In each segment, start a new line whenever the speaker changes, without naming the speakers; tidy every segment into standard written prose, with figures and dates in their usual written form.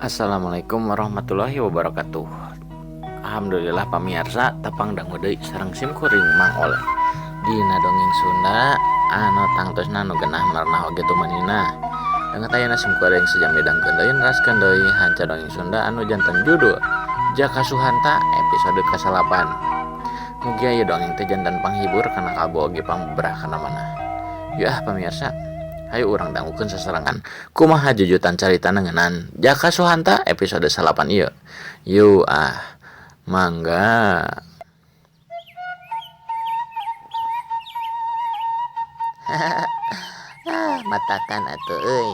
Assalamualaikum warahmatullahi wabarakatuh. Alhamdulillah pamirsa tepang dangu deui sareng simkuring Mang Oleh. Dina dongeng Sunda anu tangtosna nu genah marna oge tumanina. Dangat ayeuna simkuring sejam midangkeun deui raskeun deui hanca dongeng Sunda anu janten judul Jaka Suhanta episode ke-8. Mugi aya dongeng teh janten panghibur kana kalbu oge pambebrah kana mana. Yeuh pamirsa, hayu urang dangukeun sasarangan kumaha jujutan carita ngeunaan Jaka Suhanta episode 8 ieu. Yuk mangga.
Matakan atuh euy,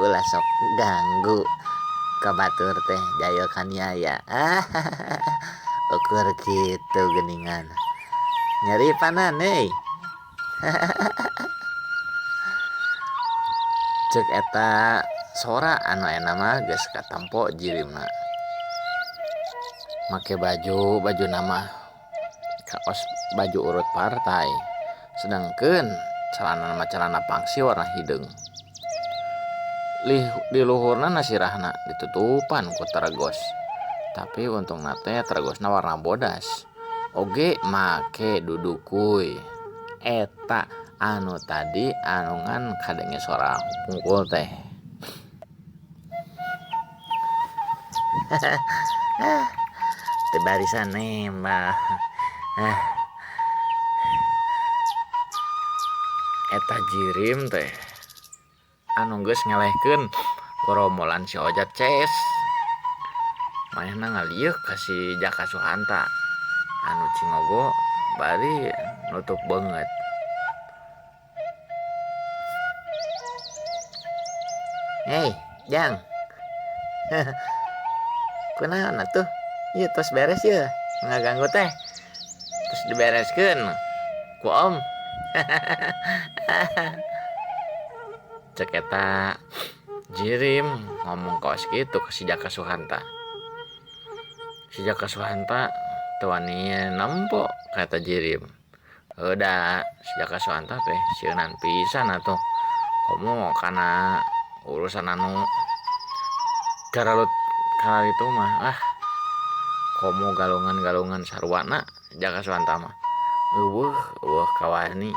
ulah sok ganggu ka batur teh jayo kaniaya. Ukur kitu geuningan. Nyeri panan euy.
Cek eta sora anu ena mah geus katampo jirimna. Make baju nama kaos baju urut partai, sedangkeun celana nama celana pangsi warna hideung. Di luhurna nasirahna ditutupan ku tergos, tapi untungna teh tergosna warna bodas. Oge make dudukuy. Eta anu tadi anu ngan kadenge sora hungkul teh.
Teu barisan nembah.
Eta jirim teh anu geus ngelehkeun gorombolan si Ojat Ces. Manehna ngalieuh ka si Jaka Suhanta anu cingogo bari nutup beungeut.
Hei, Jang. Kunaon atuh? Ieu tos beres ye. Ngaganggu teh.
Terus dibereskeun ku Om. Cek eta jirim ngomong kaos gitu ke si Jaka Suhanta. Si Jaka Suhanta teu wani nempo ka eta jirim. Heuda si Jaka Suhanta teh sieunan pisan atuh. Komo kana urusan anu garalut kala itu mah komo galungan sarwana Jaka Suhanta mah eueuh kawani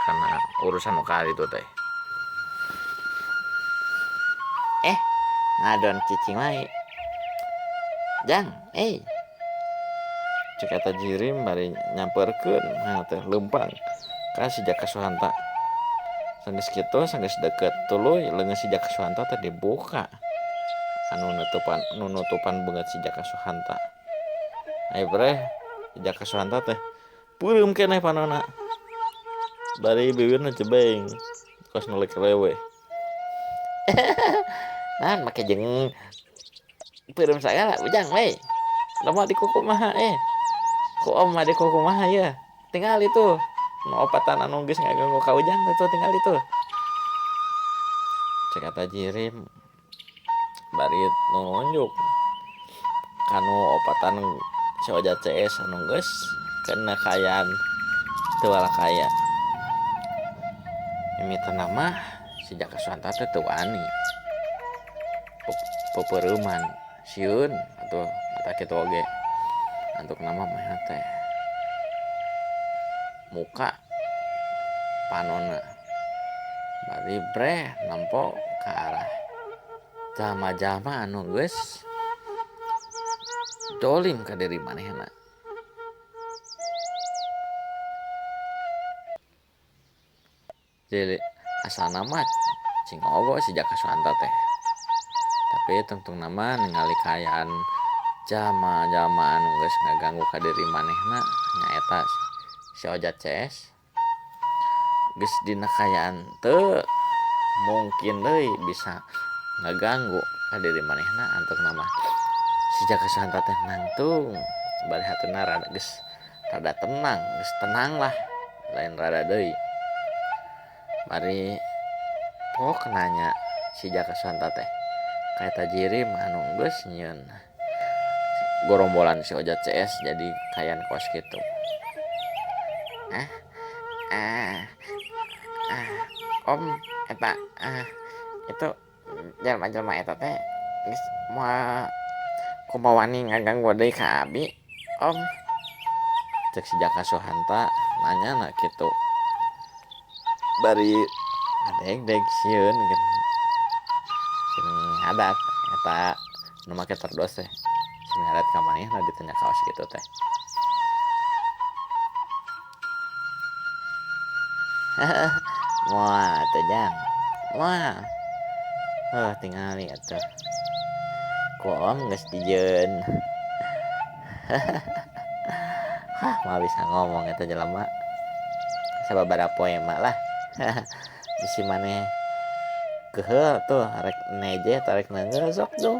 kana urusan kali itu teh.
Ngadon cicing wae. Jang,
Cek eta jirim bari nyamperkeun teh leumpang ka si Jaka Suhanta. Sanggeus kitu sanggeus deket tuluy leungeun si Jaka Suhanta teh dibuka. Anu nutupan beungeut si Jaka Suhanta. Ai breh si Jaka Suhanta teh peureum keneh panonna. Bari bibirna cebeng kos nolek lewe.
naon make jeung peureum sagala bujang we. Lamun di kuku mah ku Om ade kuku mah ya. Tinggal itu nu opatan anu geus ngaganggu ka ujang itu tinggal itu.
Cek eta jirim bari nunjuk kanu opatan si Ojat CS anu geus kena kayaan teu walakaya. Mimitenna mah si Jaka Suhanta teh teu wani. Peupeureuman sieun atuh mata kitu oge. Antuk nama mah teh muka panonna bari breh nempo ka arah jalma-jalma anu geus dolim ka diri manehna. Jadi asalna mah cingogo si Jaka Suhanta teh. Tapi tungtung nama ningali kaayaan jalma-jalma anu geus ngaganggu ka diri manehna nyaeta si Ojat CS. Geus dina kaayaan teu mungkin deui bisa ngaganggu ka diri manehna antuk nama si Jaka Suhanta teh nangtung bari hateuna rada geus rada tenang, geus tenang lah lain rada deui. Bari pok nanya si Jaka Suhanta teh ka eta jirim anu geus nyieun gorombolan si Ojat CS jadi kayan kos kitu.
Om eta itu jalma-jalma eta teh geus moal kumaha wani ngaganggu deui ka abi Om.
Cek si Jaka Suhanta nanyana kitu bari ngadeg-deg sieun gitu sing hadat eta nu make terdos teh sing hadat ka manehna ditanya kaos gitu teh.
Moal atuh Jang, moal. Tingali atuh. Ku Om geus dijieun. Moal bisa ngomong eta jelema. Sababaraha poe mah lah. Bisi maneh keheul tuh arek neje tarik neungeul sok tuh.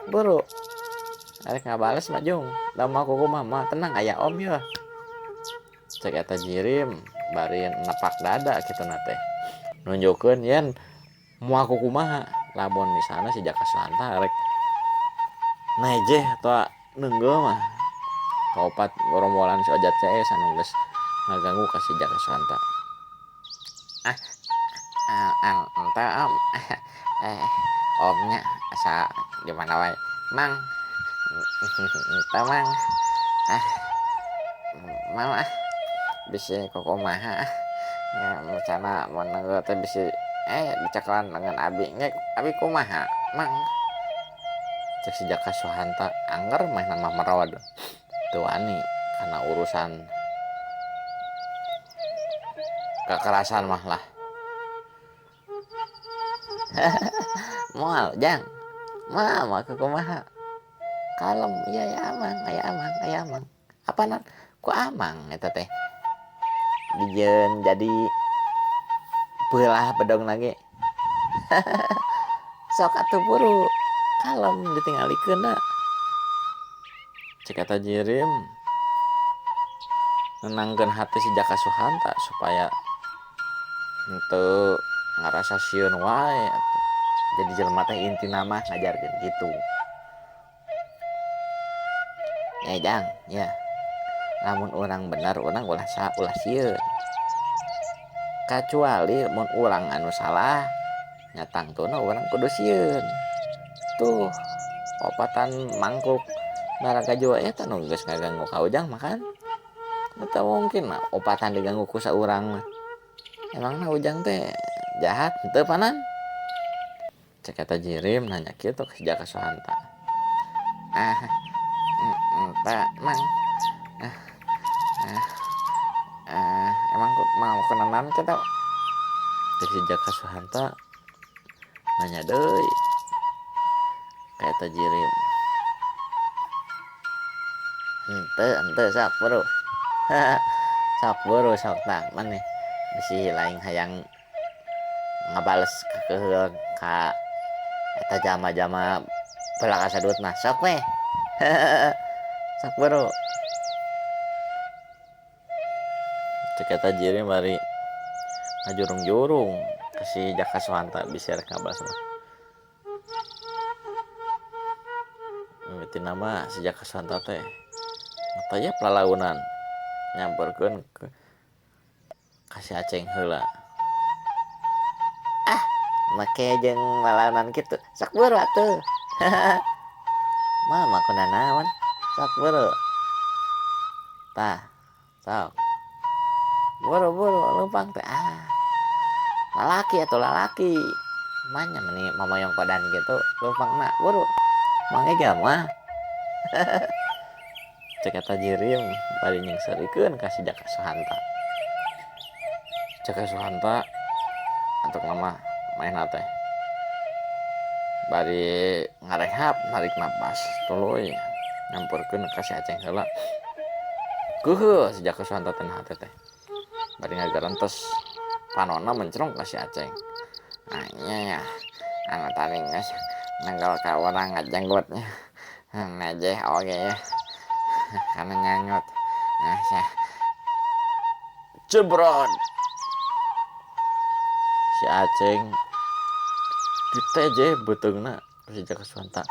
Buru. Arek ngabales mah Jung. Da mah kumaha mah tenang aya Om ya.
Cek eta jirim bari nepak dada kituna teh nunjukkeun yen moal kumaha lamun misalna si Jaka Suhanta rek nejeh atau neunggeuh mah kaopat gorombolan si Ojat CS anu geus ngaganggu ka si Jaka Suhanta.
Ente Om. Omnya asa gimana wae Mang. Ente Mang. Mau bisi kumaha rencana mun neunggeuh teh bisi diceklan dengan abi nya abi kumaha Mang.
Cek si Jaka Suhanta anger mah nama merawad teu wani karena urusan kekerasan mah lah.
Moal Jang. Moal kumaha kalem iya ya Amang aya Amang apaan ku Amang eta teh dijieun jadi beulah bedog lagi. Sok atuh buru kalem ditinggalikeun da.
Cek eta jirim nenangkeun hati si Jaka Suhanta supaya henteu ngarasa sieun wae
Jadi jelema teh intina mah ngajarkeun gitu. Ya Jang, ya. Lamun urang bener urang ulah sieun. Kecuali mun urang anu salah nyatangtuna urang kudu sieun. Tuh, opatan mangkuk naraga jua eta nu geus ngaganggu ka Ujang mah kan. Teu mungkin mah opatan diganggu ku saurang mah. Emangna Ujang teh jahat henteu panan?
Cek eta jirim nanya kitu ke si Jaka Suhanta.
Ente Mang. Emang mau kenalan teh tau.
Cek si Jaka Suhanta nanya deui ka eta jirim.
Henteu sok bro. Sok bro sok tah maneh bisi laing hayang ngabales keheul ka eta jama-jama bala kasadutna sok we. Sok bro.
Cek eta jirim bari ngajurung-jurung ke si Jaka Suhanta bisi rek ngabas mah. Mimitina mah si Jaka Suhanta teh tanya pelalaunan nyamperkeun ke kasih Aceng heula.
Make jeung lalanan kitu sok bro atuh. Mah makuna naon sok bro. Tah sok buru leumpang teh lalaki atuh lalaki manya meni mamoyong kodan gitu leumpangna buru mangega mah.
Cek eta jirim bari nyingserikeun ka si Jaka Suhanta. Jaka Suhanta untuk nama main teh bari ngarehap narik napas tuluy nyampurkeun ka si Aceng heula. Keuheuh si Jaka Suhanta teh hate teh bari ngagarentes panonna mencrong ka si Aceng.
Nya ya anu tadi geus nenggel ka urang ngajenggotnya najeh oge ya kana nyanyut sah
Jebrot si Aceng ditejeh beuteungna si Jaka Suhanta.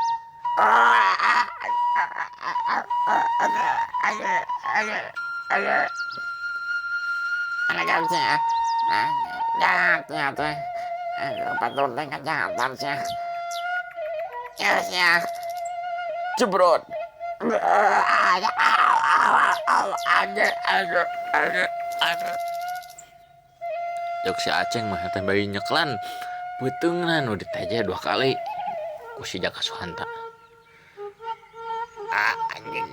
anak harusnya jahatnya teh patut teh kejahatan sih Ciusnya jebrot.
Jok si Aceng mah teh bari nyeklan beuteungna nu diteje 2 kali ku si Jaka Suhanta.
Anjing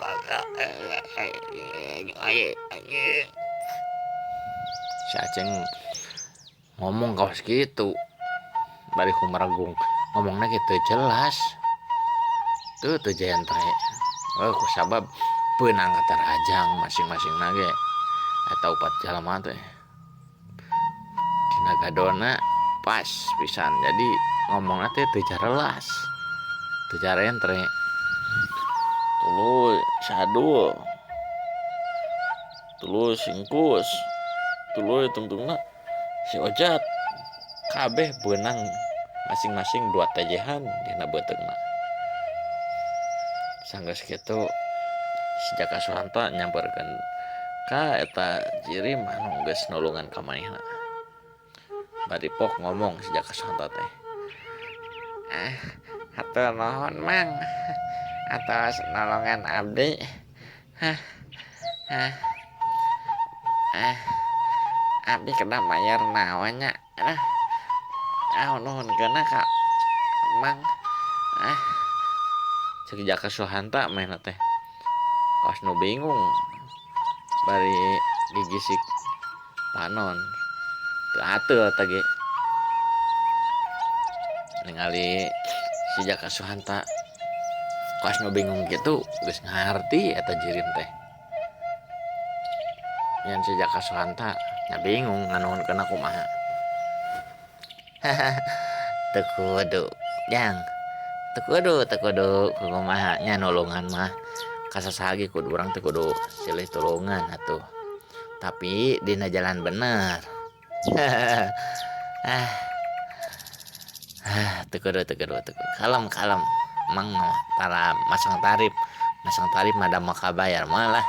Si Aceng ngomong kawas gitu bari humeragung ngomongna gitu jelas tuh jentre ku sabab beunang kata rajang masing-masing nage eta 4 jalma teh dina gadona pas pisan jadi ngomongna teh teu jarelas teu jarentre tuluy sadul tuluy singkus tuluy tungtungna si Ojat kabeh beunang masing-masing 2 tejehan dina beuteungna. Sanggeus kitu si Jaka Suhanta nyamperkeun ka eta Jirim anu geus nulungan ka manehna. Bari pok ngomong si Jaka Suhanta teh.
Hatur nuhun Mang atas nolongan abdi. Abdi kedah mayar naon nya. Nuhunkeunna ka Mang.
Cek Jaka Suhanta mehna teh kaos nu bingung bari gigisik panon teu ateul eta ge ningali si Jaka Suhanta kaos nu bingung kitu geus ngarti eta Jirim teh nyan si Jaka Suhanta nya bingung nganuhunkeunna kumaha.
Teu kudu Jang, teu kudu kumaha nya nulungan mah kasasagi kudu urang teu kudu silih tulungan atuh tapi dina jalan bener. Teu kudu kalem Mang tara masang tarif mah da mau kabayar malah.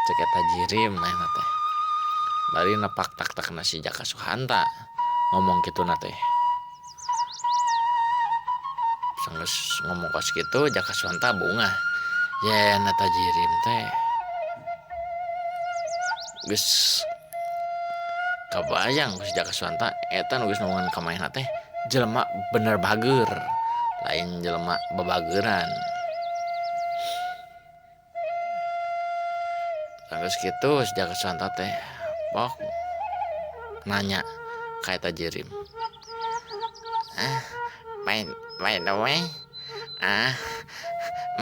Cek eta Jirim mehna teh bari nepak tak-takna si Jaka Suhanta ngomong kituna teh. Sanggeus ngomong kaos kitu Jaka Suhanta bungah yen eta Jirim teh geus kabayang si Jaka Suhanta eta nu geus nulungan ka manehna teh jelema bener bager lain jelema babageuran. Sanggeus kitu si Jaka Suhanta teh pok nanya ka eta Jirim.
By the way,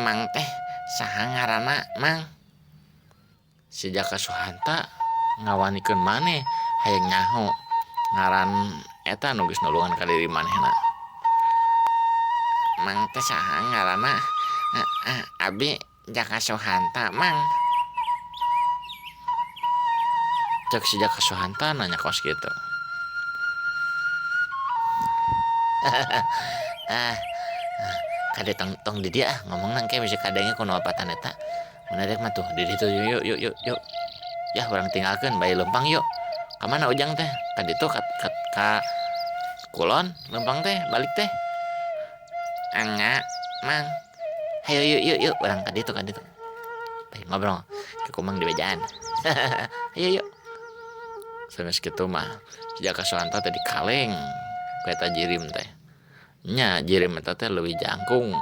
Mang teh saha ngaranna Mang?
Si Jaka Suhanta ngawanikeun maneh hayang nyaho ngaran eta nu geus nulungan ka diri manehna.
Mang teh saha ngaranna? Abi Jaka Suhanta Mang.
Cek si Jaka Suhanta nanya kaos gitu.
Kade tong di dia ngomong nang ke bisa kadenge kuno apatan eta. Menarik mah tuh di ditu yuk. Ya urang tinggalkeun bae lempang yuk. Ka mana Ujang teh? Ka ditu ka Kulon lempang teh balik teh. Enggak, Mang. Hayo yuk urang ka ditu. Bae ngobrol ke kumang di bejaan. Ayo yuk.
Sanggeus kitu mah si Jaka Suhanta teh dikaleng ku eta Jirim teh. Nya Jirim eta teh leuwih jangkung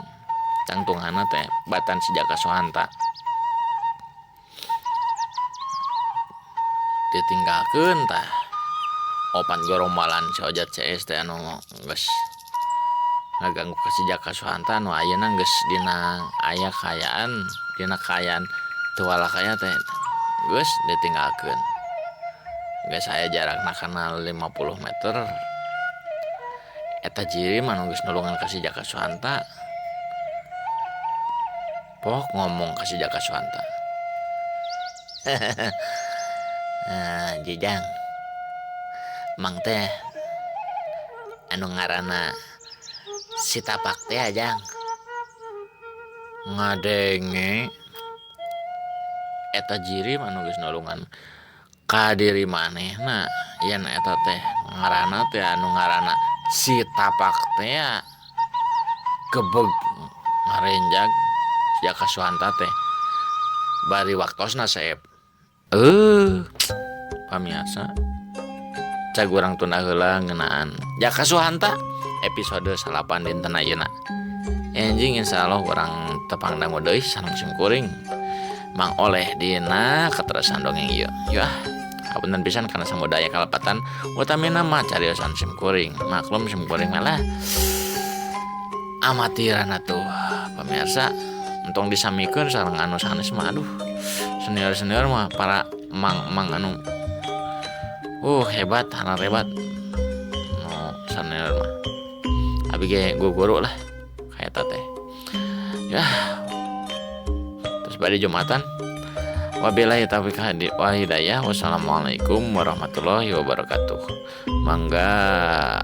cangtunganna teh batan si Jaka Suhanta. Ditinggalkeun tah opan gorombalan si Ojat CS teh anu geus ngaganggu ka si Jaka Suhanta anu ayeuna geus dina aya kayaan teu walakaya teh geus ditinggalkeun. Geus aya jarakna kana 50 meter eta Jirim anu geus nulungan ka si Jaka Suhanta pok ngomong ka si Jaka Suhanta.
Jujang Mang teh anu ngaranna si tapak teh Jang.
Ngadenge eta Jirim anu geus nulungan ka diri manehna yen eta teh ngaranna teh anu ngaranna si tapak teh gebeg ngarenjag sejak kasuhanta teh bari waktosna saeb pamiasa cag urang tunda heula ngeunaan jak kasuhanta episode 8 dinten ayeuna enjing insyaallah urang tepang dangu deui sareng simkuring Mang Oleh dina keterusan dongeng ieu yah hapunten pisan karena samudaya kalepatan utamina mah cariosan simkuring maklum simkuring malah amatiran atuh pemirsa entong disamikeun sareng anu sanes mah aduh senior mah para mang anu hebat hana hebat no senior mah abi ge guru lah kayak teh ya terus bade Jumatan wabillahi taufiq wal hidayah wassalamualaikum warahmatullahi wabarakatuh mangga